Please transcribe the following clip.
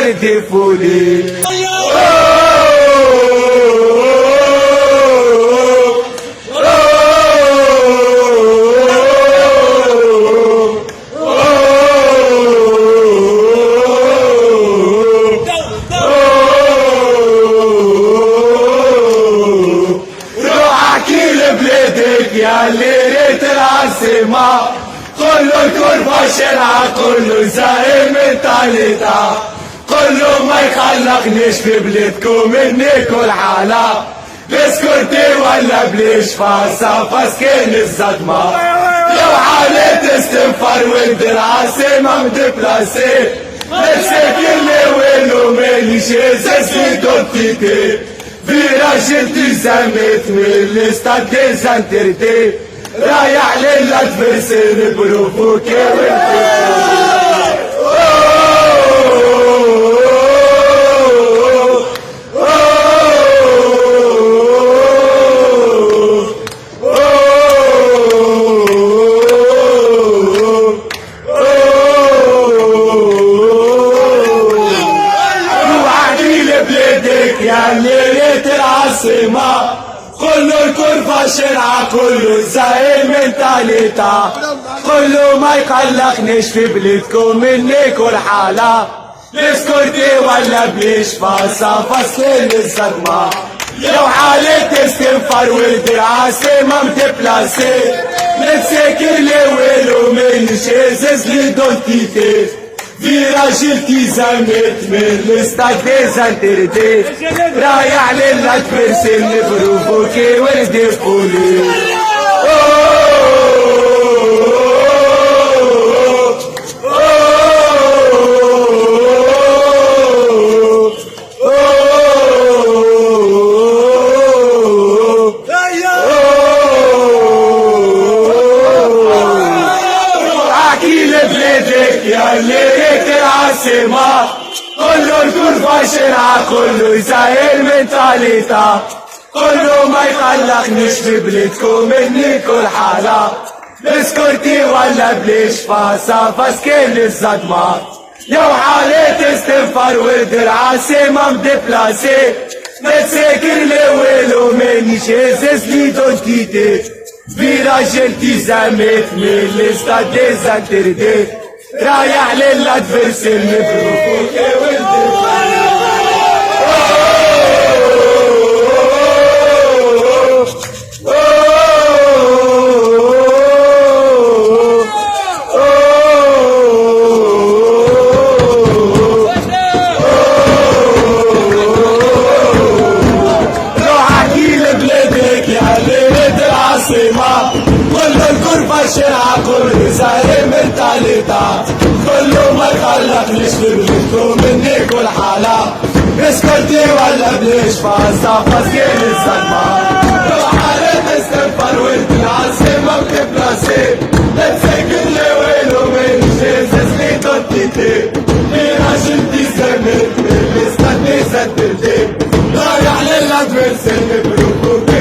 ورد فولي. يا ليلة العاصمة كله الكربة شرعة كله زائم طالتها كله ما يخلقنيش في بلدكم منك الحالة بسكرتي ولا بليش فاسا فاسكين الصدمة لو حالة استنفار ولد العاصمة مدبلاسي نفسك اللي ويلو مالي شيزس في دوتيتي في راجل تزامت من الاستاد دي سانتردي رايح للادفرسير بروفوكي يا ليلة العاصمة كله الكربة شرعة كله زائم طالتها كله ما يقلقنيش في بلدكم منك الحالة بسكرتي ولا بليش فاسا فاسكين الصدمة لو حالة استنفار ولد العاصمة مدبلاسي نفسك اللي ويلو من شيزز لي دونتيتي في راجل تزامت من الاستاد دي سانتردي رايح للادفرسير بروفوكي ورد فولي. يا ليلة العاصمة كله الكربة شرعة كله زائر من طالتها كله ما يخلقنيش في بلدكم منك الحالة بسكرتي ولا بليش فاسا فاسكين الصدمة لو حالة استنفار ولد العاصمة مدبلاسي نفسك اللي ويلو مني شيزس لي دونتيتي في راجل تزامت من الاستاد دي سانتردي رايح للادفرسير بروفوكي كله الكربة شرعة كله زائم طالتها كله ما يخلقنيش في بلدكم منك الحالة بسكرتي ولا بليش فاسا فاسكين الصدمة لو حالة استنفار ولد العاصمة مدبلاسي نفسك اللي ويلو من شيزس لي دونتيتي في راجل تزامت من الاستاد دي سانتردي رايح للادفرسير بروفوكي